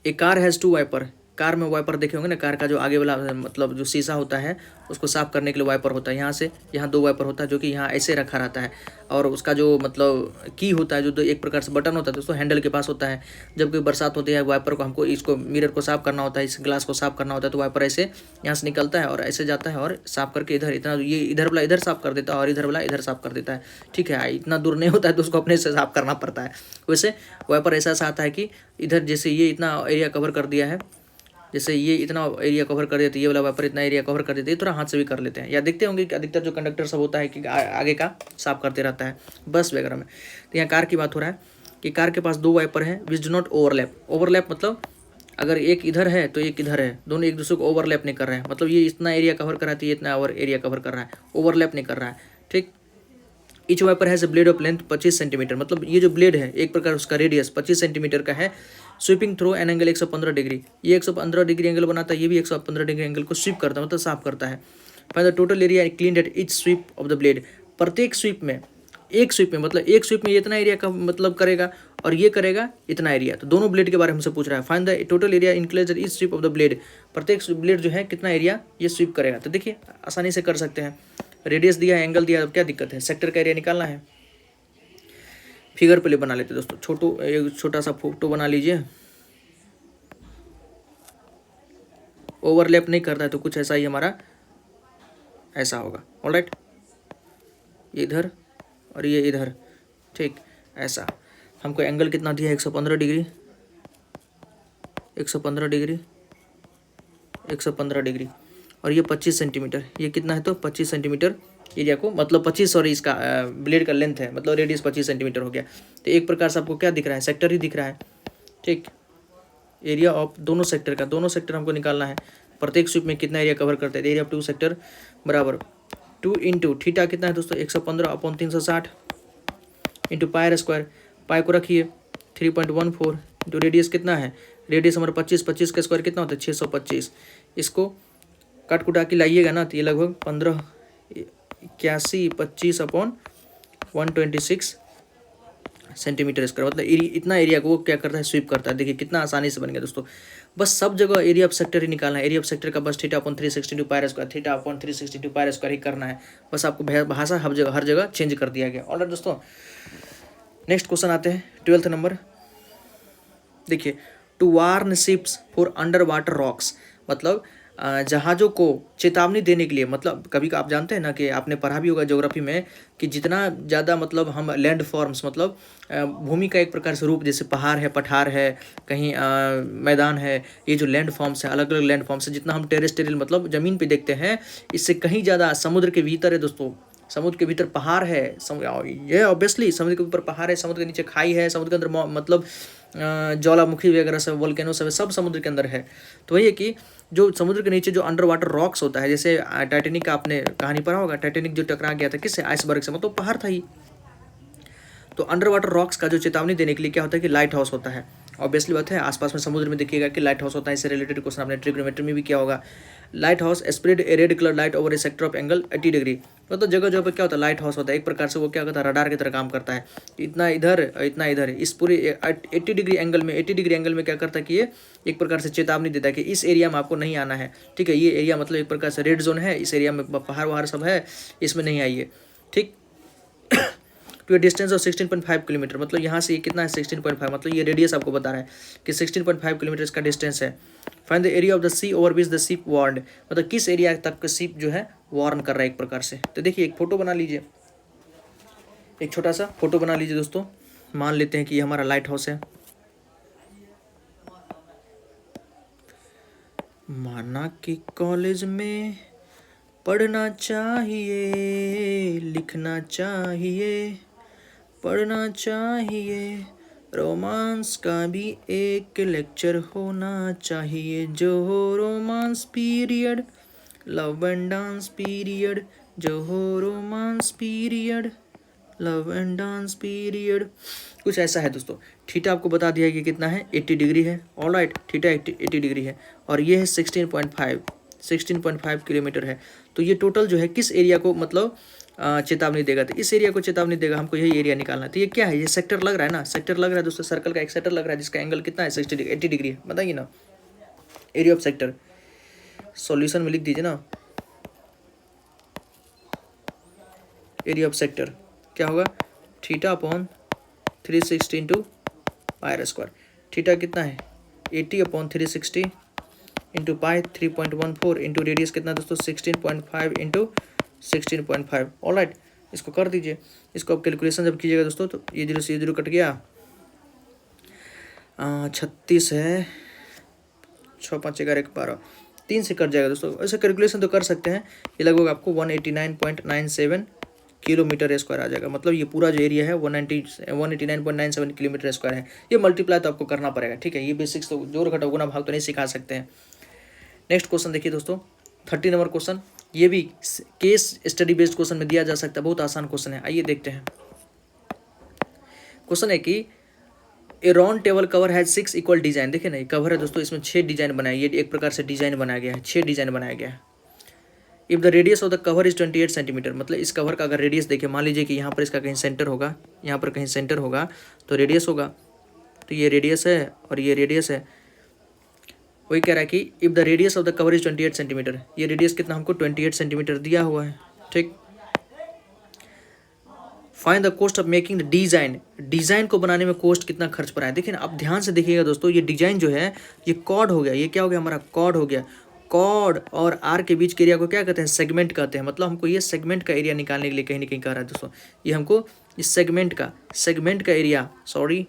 ए कार हैज़ 2 वाइपर, कार में वाइपर देखे होंगे ना, कार का जो आगे वाला मतलब जो शीशा होता है उसको साफ करने के लिए वाइपर होता है। यहाँ से यहाँ 2 वाइपर होता है, जो कि यहाँ ऐसे रखा रहता है, और उसका जो मतलब की होता है, जो एक प्रकार से बटन होता है दोस्तों, हैंडल के पास होता है। जब कोई बरसात होती है, वाइपर को हमको इसको मिरर को साफ करना होता है, इस ग्लास को साफ करना होता है, तो वाइपर ऐसे यहाँ से निकलता है और ऐसे जाता है और साफ करके इधर इतना, ये इधर वाला इधर साफ कर देता है और इधर वाला इधर साफ कर देता है। ठीक है, इतना दूर नहीं होता है तो उसको अपने से साफ करना पड़ता है। वैसे वाइपर ऐसा आता है कि इधर जैसे ये इतना एरिया कवर कर दिया है, जैसे ये इतना एरिया कवर कर देते हैं, ये वाला वाइपर इतना एरिया कवर कर देते हैं, थोड़ा हाथ से भी कर लेते हैं। या देखते होंगे कि अधिकतर जो कंडक्टर सब होता है कि आगे का साफ करते रहता है बस वगैरह में। तो यहाँ कार की बात हो रहा है कि कार के पास 2 वाइपर हैं विच डू नॉट ओवरलैप मतलब अगर एक इधर है तो एक इधर है, दोनों एक दूसरे को ओवरलैप नहीं कर रहे हैं। मतलब ये इतना एरिया कवर कर रहा है, ये इतना और एरिया कवर कर रहा है, ओवरलैप नहीं कर रहा है। ठीक, each wiper has a blade of length 25 centimetre, मतलब ये जो ब्लेड है एक प्रकार उसका रेडियस 25 सेंटीमीटर का है। Sweeping through an angle 115 degree, ये 115 डिग्री एंगल बनाता है, ये भी 115 डिग्री एंगल को स्वीप करता है, मतलब साफ करता है। Find the total area clean at each sweep of the blade, प्रत्येक स्वीप में, एक स्वीप में मतलब एक स्वीप में ये इतना एरिया का मतलब करेगा और ये करेगा इतना एरिया। तो दोनों ब्लेड के बारे में हमसे पूछ रहा है। Find the total area enclose each sweep of the blade, प्रत्येक ब्लेड जो है कितना एरिया ये स्वीप करेगा। तो देखिए आसानी से कर सकते हैं, रेडियस दिया है, एंगल दिया है, अब क्या दिक्कत है, सेक्टर का एरिया निकालना है। फिगर पहले बना लेते दोस्तों, एक छोटा सा फोटो बना लीजिए। ओवरलैप नहीं करता है तो कुछ ऐसा ही हमारा ऐसा होगा। ऑलराइट, ये इधर और ये इधर। ठीक, ऐसा हमको एंगल कितना दिया है, 115 डिग्री, 115 डिग्री, 115 डिग्री, और ये 25 सेंटीमीटर, ये कितना है तो 25 सेंटीमीटर एरिया को, मतलब 25, सॉरी इसका ब्लेड का लेंथ है, मतलब रेडियस 25 सेंटीमीटर हो गया। तो एक प्रकार से आपको क्या दिख रहा है, सेक्टर ही दिख रहा है। ठीक, एरिया ऑफ दोनों सेक्टर का, दोनों सेक्टर हमको निकालना है, प्रत्येक स्वीप में कितना एरिया कवर करते हैं। एरिया ऑफ 2 सेक्टर बराबर 2 इंटू थीटा कितना है दोस्तों, 115/360 इंटू पाई r², पाई को रखिए 3.14 इंटू रेडियस कितना है, रेडियस हमारा 25 का स्क्वायर कितना होता है 625। इसको काट कुटा के लाइएगा ना तो ये लगभग 1581/25/126 सेंटीमीटर स्क्वायर, मतलब इतना एरिया को वो क्या करता है, स्वीप करता है। देखिए कितना आसानी से बन गया दोस्तों। बस सब जगह एरिया ऑफ सेक्टर ही निकालना है। एरिया ऑफ सेक्टर का बस θ/360 पाई r², θ/360 पाई r² ही करना है। बस आपको भाषा हर जगह चेंज कर दिया गया। ऑलराइट दोस्तों, नेक्स्ट क्वेश्चन आते हैं 12th नंबर। देखिए to warn ships for underwater rocks, मतलब जहाज़ों को चेतावनी देने के लिए, मतलब कभी आप जानते हैं ना कि आपने पढ़ा भी होगा ज्योग्राफी में कि जितना ज़्यादा मतलब हम लैंड फॉर्म्स, मतलब भूमि का एक प्रकार से रूप, जैसे पहाड़ है, पठार है, कहीं मैदान है, ये जो लैंड फॉर्म्स है, अलग अलग लैंड फॉर्म्स है, जितना हम टेरेस्ट्रियल मतलब ज़मीन पे देखते हैं, इससे कहीं ज़्यादा समुद्र के भीतर है दोस्तों। समुद्र के भीतर पहाड़ है, ये ऑब्वियसली समुद्र के ऊपर पहाड़ है, समुद्र के नीचे खाई है, समुद्र के अंदर मतलब ज्वालामुखी वगैरह सब, वोल्केनो सब समुद्र के अंदर है। तो वही है कि जो समुद्र के नीचे जो अंडर वाटर रॉक्स होता है, जैसे टाइटेनिक का आपने कहानी पढ़ा होगा, टाइटेनिक जो टकरा गया था किससे, आइसबर्ग से, मतलब पहाड़ था ही। तो अंडर वाटर रॉक्स का जो चेतावनी देने के लिए क्या होता है कि लाइट हाउस होता है। ऑब्वियसली बात है, आसपास में समुद्र में देखिएगा कि लाइट हाउस होता है। इससे रिलेटेड क्वेश्चन आपने ट्रिग्नोमेट्री में भी किया होगा। Light house spread A red colour light over A sector of angle 80 degree, मतलब जगह जगह पर क्या होता है, लाइट हाउस होता है, एक प्रकार से वो क्या करता है, रडार की तरह काम करता है। इतना इधर इतना इधर, इस पूरे 80 डिग्री एंगल में, 80 डिग्री एंगल में क्या करता है कि ये एक प्रकार से चेतावनी देता है कि इस एरिया में आपको नहीं आना है। ठीक है, ये एरिया मतलब एक प्रकार से रेड जोन है, इस एरिया में पहाड़ वहाड़ सब है, इसमें नहीं आइए। ठीक, to a distance of 16.5 kilometre, मतलब यहाँ से ये कितना है 16.5, मतलब ये रेडियस आपको बता रहा है कि 16.5 किलोमीटर इसका डिस्टेंस है। Find the area of the sea over which the ship warned, मतलब किस एरिया तक का शिप जो है वार्न कर रहा है एक प्रकार से। तो देखिए एक फोटो बना लीजिए, एक छोटा सा फोटो बना लीजिए दोस्तों। मान लेते हैं कि ये हमारा लाइट हाउस है। माना कि कॉलेज में पढ़ना चाहिए, लिखना चाहिए, पढ़ना चाहिए, रोमांस का भी एक लेक्चर होना चाहिए, जो हो romance period, love and dance period, जो हो romance period, love and dance period. कुछ ऐसा है दोस्तों। थीटा आपको बता दिया कि कितना है, 80 डिग्री है। ऑलराइट, थीटा 80 डिग्री है और ये है 16.5 किलोमीटर है। तो ये टोटल जो है किस एरिया को मतलब चेतावनी देगा, तो इस एरिया को चेतावनी देगा। हमको यही एरिया निकालना है। तो ये क्या है, ये सेक्टर लग रहा है ना, सेक्टर लग रहा है दोस्तों, सर्कल का एक सेक्टर लग रहा है जिसका एंगल कितना है 80 डिग्री है। बताइए ना, एरिया ऑफ सेक्टर सॉल्यूशन में लिख दीजिए ना। एरिया ऑफ सेक्टर क्या होगा, theta upon 360 into pi square. Theta कितना है 80 अपॉन 360 इंटू पाई 3.14 इंटू रेडियस कितना दोस्तों 16.5 इंटू 16.5। ऑलराइट, इसको कर दीजिए। इसको आप कैलकुलेशन जब कीजिएगा दोस्तों तो ये 0 से 0 कट गया, 36 है, 6 5 11 12, 3 से कट जाएगा दोस्तों। ऐसे कैलकुलेशन तो कर सकते हैं। ये लगभग आपको 189.97 किलोमीटर स्क्वायर आ जाएगा। मतलब ये पूरा जो एरिया है 189.97 किलोमीटर स्क्वायर है। ये मल्टीप्लाई तो आपको करना पड़ेगा। ठीक है, ये बेसिक्स तो जोड़ घटाव गुना भाग तो नहीं सिखा सकते हैं। नेक्स्ट क्वेश्चन देखिए दोस्तों, 30 नंबर क्वेश्चन। ये भी केस स्टडी बेस्ड क्वेश्चन में दिया जा सकता है, बहुत आसान क्वेश्चन है। आइए देखते हैं। क्वेश्चन है कि a round table cover has 6 equal design. देखिए ना, ये कवर है दोस्तों, इसमें 6 डिजाइन बनाया, ये एक प्रकार से डिजाइन बनाया गया है, 6 डिजाइन बनाया गया है। If the radius of the cover is 28 centimetre, मतलब इस कवर का अगर रेडियस देखिए, मान लीजिए कि यहाँ पर इसका कहीं सेंटर होगा, यहाँ पर कहीं सेंटर होगा तो रेडियस होगा। तो ये रेडियस है और ये रेडियस है। वही कह रहा है कि if the radius of the cover is 28 centimetre, ये रेडियस कितना हमको 28 सेंटीमीटर दिया हुआ है। ठीक, find the cost of making the design. Design को बनाने में कॉस्ट कितना खर्च पड़ा है। देखिए ना, आप ध्यान से देखिएगा दोस्तों, ये डिजाइन जो है ये कॉर्ड हो गया। ये क्या हो गया हमारा, कॉर्ड हो गया। कॉर्ड और आर के बीच के एरिया को क्या कहते हैं, सेगमेंट कहते हैं। मतलब हमको ये सेगमेंट का एरिया निकालने के लिए कहीं ना कहीं कह रहा है दोस्तों। ये हमको इस सेगमेंट का एरिया, सॉरी,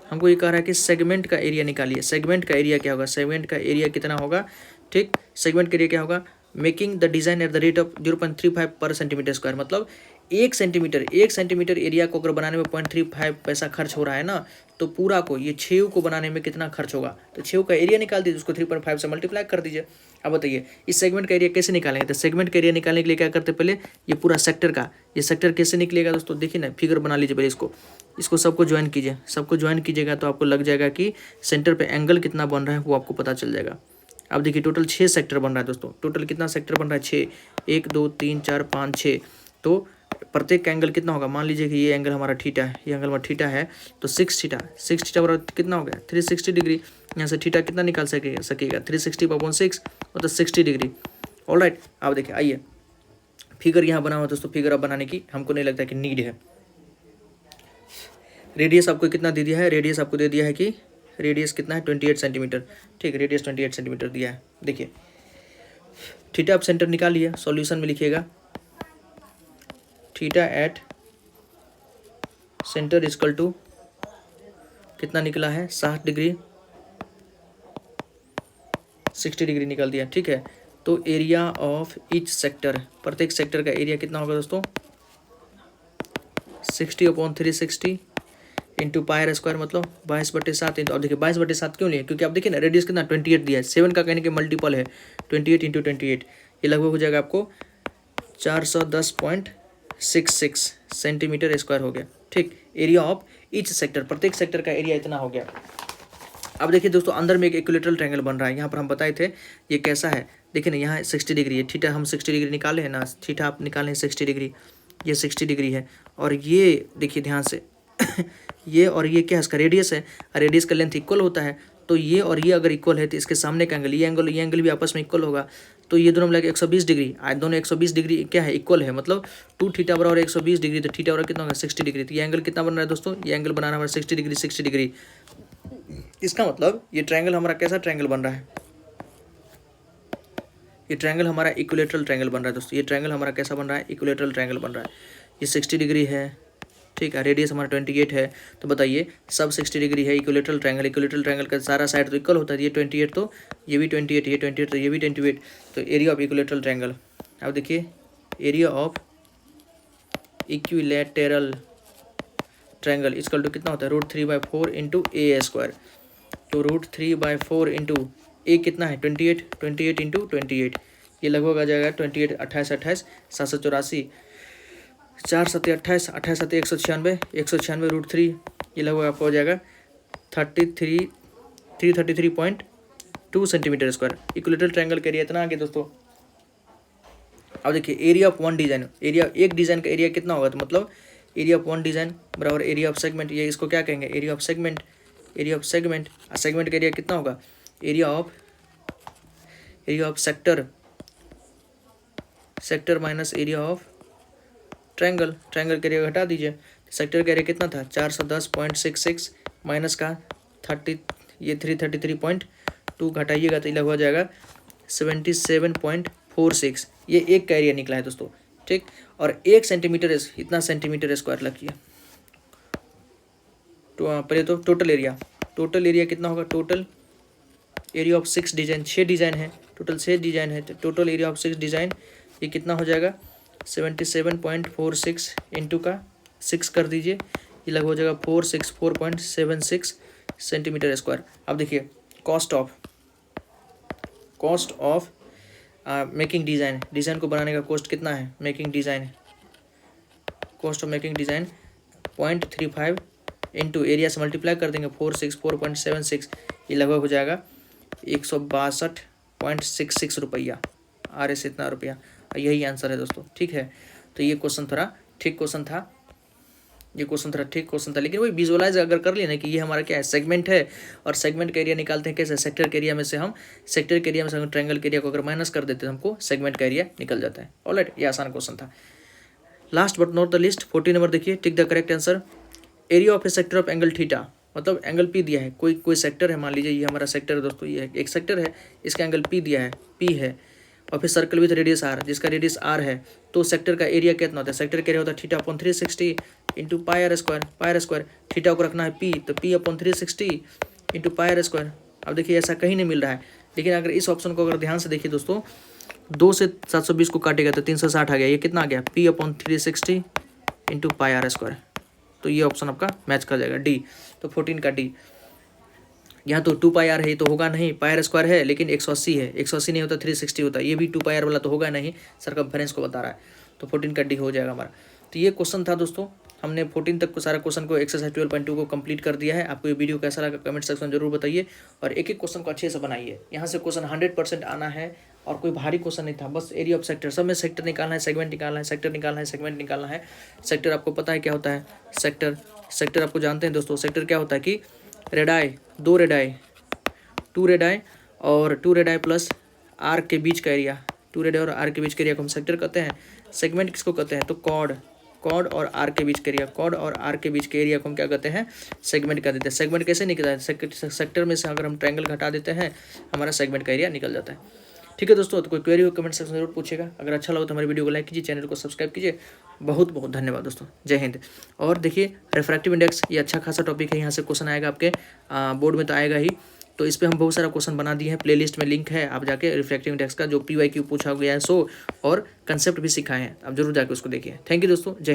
हमको ये कह रहा है कि सेगमेंट का एरिया निकालिए। सेगमेंट का एरिया क्या होगा, सेगमेंट का एरिया कितना होगा। ठीक, सेगमेंट का एरिया क्या होगा, making the design at the rate of 0.35 पर सेंटीमीटर स्क्वायर। मतलब 1 सेंटीमीटर एरिया को अगर बनाने में 0.35 पैसा खर्च हो रहा है ना, तो पूरा को ये 6 को बनाने में कितना खर्च होगा। तो 6 का एरिया निकाल दीजिए, उसको 3.5 से मल्टीप्लाई कर दीजिए। अब बताइए इस सेगमेंट का एरिया कैसे निकालेंगे। तो सेगमेंट का एरिया निकालने के लिए क्या करते हैं, पहले ये पूरा सेक्टर का, ये सेक्टर कैसे निकलेगा दोस्तों। देखिए ना, फिगर बना लीजिए पहले, इसको सबको ज्वाइन कीजिए। सबको ज्वाइन कीजिएगा तो आपको लग जाएगा कि सेंटर पे एंगल कितना बन रहा है, वो आपको पता चल जाएगा। अब देखिए टोटल 6 सेक्टर बन रहा है दोस्तों। टोटल कितना सेक्टर बन रहा है, 6, 1 2 3 4 5 6। तो प्रत्येक का एंगल कितना होगा, मान लीजिए कि ये एंगल हमारा थीटा है, ये एंगल हमारा थीटा है, तो 6 थीटा बराबर कितना हो गया 360 डिग्री। यहाँ से थीटा कितना निकाल सकेगा 360/6, मतलब 60 डिग्री। ऑलराइट, अब देखिए आइए, फिगर यहाँ बना हुआ दोस्तों। फिगर अब बनाने की हमको नहीं लगता कि नीड है। रेडियस आपको कितना दे दिया है, रेडियस आपको दे दिया है कि रेडियस कितना है 28 सेंटीमीटर। ठीक, रेडियस 28 सेंटीमीटर दिया है। देखिए थीटा आप सेंटर निकालिए, सॉल्यूशन में लिखिएगा theta at centre equal to कितना निकला है 60 डिग्री 60 डिग्री निकल दिया। ठीक है, तो एरिया ऑफ ईच सेक्टर, प्रत्येक सेक्टर का एरिया कितना होगा दोस्तों 60/360 इंटू पायर स्क्वायर मतलब 22/7 इंटू। अब देखिए 22/7 क्यों लिए, क्योंकि आप देखिए ना रेडियस कितना 28 दिया है, 7 का कहने के मल्टीपल है 28 इंटू 28, ये लगभग हो जाएगा आपको 410.66 सेंटीमीटर स्क्वायर हो गया। ठीक, एरिया ऑफ ईच सेक्टर, प्रत्येक सेक्टर का एरिया इतना हो गया। अब देखिए दोस्तों अंदर में एक इक्विलेटरल ट्रायंगल बन रहा है, यहाँ पर हम बताए थे ये कैसा है। देखिए ना यहाँ 60 डिग्री है, थीटा हम 60 डिग्री निकाले हैं ना, थीटा आप निकाले हैं 60 डिग्री, ये 60 डिग्री है। और ये देखिए ध्यान से ये और ये क्या है, इसका रेडियस है, रेडियस का लेंथ इक्वल होता है। तो ये और ये अगर इक्वल है तो इसके सामने का एंगल, ये एंगल भी आपस में इक्वल होगा। तो ये दोनों मिलाकर 120 डिग्री, आज दोनों 120 डिग्री क्या है इक्वल है, मतलब 2 थीटा बराबर 120 डिग्री, तो थीटा बराबर कितना होगा 60 डिग्री। तो ये एंगल कितना बन रहा है दोस्तों, ये एंगल बनाना हमारा 60 डिग्री 60 डिग्री। इसका मतलब ये ट्रायंगल हमारा कैसा ट्रायंगल बन रहा है, ये ट्रायंगल हमारा इक्विलेटरल ट्रायंगल बन रहा है दोस्तों। ये ट्रायंगल हमारा कैसा बन रहा है, इक्विलेटरल ट्रायंगल बन रहा है। ये 60 डिग्री है, ठीक है, रेडियस हमारा 28 है। तो बताइए सब 60 डिग्री है, इक्विलेटरल ट्रायंगल का सारा साइड तो इक्वल होता है। ये 28 तो ये भी 28, ये 28 तो ये भी 28, तो एरिया ऑफ इक्विलेटरल ट्रायंगल। अब देखिए area of equilateral triangle equal to कितना होता है √3/4 इंटू ए स्क्वायर। तो √3/4 इंटू ए कितना है 28 इंटू 28, ये लगभग आ जाएगा 28 28 28 784, 4 7 28 28 7 196 196 √3, ये लगभग आपको हो जाएगा 333.2 सेंटीमीटर स्क्वायर। इक्विलेटरल ट्रायंगल का एरिया इतना आ गया दोस्तों। अब देखिए area of one design, area एक डिजाइन का एरिया कितना होगा, तो मतलब एरिया ऑफ वन डिजाइन बराबर एरिया ऑफ सेगमेंट, ये इसको क्या कहेंगे area of segment. Area of segment, segment का एरिया कितना होगा area of sector minus area of triangle का एरिया घटा दीजिए। सेक्टर का एरिया कितना था 410.66 माइनस का 333.2 घटाइएगा तो लगभग हो जाएगा 77.46, ये एक का एरिया निकला है दोस्तों। ठीक, और 1 सेंटीमीटर इतना सेंटीमीटर स्क्वायर लखिए। तो पहले तो टोटल एरिया कितना होगा, total area of 6 design, 6 design है, टोटल 6 डिजाइन है, तो टोटल एरिया ऑफ 6 डिजाइन ये कितना हो जाएगा 77.46 इंटू का 6 कर दीजिए, ये लगभग हो जाएगा 464.76 सेंटीमीटर स्क्वायर। अब देखिए कॉस्ट ऑफ मेकिंग डिज़ाइन को बनाने का कॉस्ट कितना है, cost of making design 0.35 into area से मल्टीप्लाई कर देंगे 464.76, ये लगभग हो जाएगा 162.66 रुपया, RS इतना रुपया। यही आंसर है दोस्तों। ठीक है, तो ये क्वेश्चन थोड़ा ठीक क्वेश्चन था, लेकिन वही विजुअलाइज अगर कर लिया ना कि ये हमारा क्या है सेगमेंट है, और सेगमेंट का एरिया निकालते हैं कैसे, सेक्टर के एरिया में से हम ट्रायंगल के एरिया को अगर माइनस कर देते हैं हमको सेगमेंट का एरिया निकल जाता है। ऑलराइट, ये आसान क्वेश्चन था। Last but not the least 14 number देखिए, tick the correct answer. Area of a sector of angle theta, मतलब एंगल पी दिया है, कोई सेक्टर है, मान लीजिए ये हमारा सेक्टर है दोस्तों, ये एक सेक्टर है, इसका एंगल पी दिया है, पी है, और फिर सर्कल विथ रेडियस आर, जिसका रेडियस आर है, तो सेक्टर का एरिया कितना होता है, सेक्टर का एरिया होता है θ/360 इंटू पायर स्क्वायर, थीटा को रखना है पी, तो p/360 इंटू पायर स्क्वायर। अब देखिए ऐसा कहीं नहीं मिल रहा है, लेकिन अगर इस ऑप्शन को अगर ध्यान से देखिए दोस्तों, 2 से 720 को काटेगा तो 360 आ गया, ये कितना आ गया p/360 इंटू पायर स्क्वायर। तो ये ऑप्शन आपका मैच कर जाएगा डी, तो 14 का डी। यहाँ तो 2πr है, तो होगा नहीं, पायर स्क्वायर है लेकिन 180 है, 180 नहीं होता 360 होता, ये भी 2πr वाला तो होगा नहीं, सरकमफेरेंस को बता रहा है, तो 14 का डी हो जाएगा हमारा। तो ये क्वेश्चन था दोस्तों, हमने 14 तक को सारा क्वेश्चन को एक्सरसाइज 12.2 को कंप्लीट कर दिया है। आपको ये वीडियो कैसा लगा कमेंट सेक्शन जरूर बताइए, और एक एक क्वेश्चन को अच्छे से बनाइए। यहाँ से क्वेश्चन 100% आना है, और कोई भारी क्वेश्चन नहीं था, बस एरिया ऑफ सेक्टर, सब में सेक्टर निकालना है, सेगमेंट निकालना है, सेगमेंट निकालना है। सेक्टर आपको पता है क्या होता है, सेक्टर आपको जानते हैं दोस्तों, सेक्टर क्या होता है कि रेडाई, 2 रेडाई, 2 रेडाई और 2 रेडाई प्लस आर के बीच का एरिया, 2 रेडाई और आर के बीच के एरिया को हम सेक्टर कहते हैं। सेगमेंट किसको कहते हैं, तो कॉर्ड और आर के बीच के एरिया, कॉर्ड और आर के बीच के एरिया को हम क्या कहते हैं, सेगमेंट कर देते हैं। सेगमेंट कैसे निकलता है, सेक्टर में से अगर हम ट्रायंगल घटा देते हैं हमारा सेगमेंट का एरिया निकल जाता है। ठीक है दोस्तों, तो कोई क्वेरी हो कमेंट सेक्शन में जरूर पूछेगा। अगर अच्छा लगा तो हमारे वीडियो को लाइक कीजिए, चैनल को सब्सक्राइब कीजिए। बहुत बहुत धन्यवाद दोस्तों, जय हिंद। और देखिए रिफ्रैक्टिव इंडेक्स ये अच्छा खासा टॉपिक है, यहाँ से क्वेश्चन आएगा आपके बोर्ड में तो आएगा ही। तो इस पर हम बहुत सारा क्वेश्चन बना दिए हैं, प्लेलिस्ट में लिंक है, आप जाके रिफ्रैक्टिव इंडेक्स का जो PYQ पूछा गया है सो और कंसेप्ट भी सिखाए हैं, आप जरूर जाके उसको देखिए। थैंक यू दोस्तों, जय।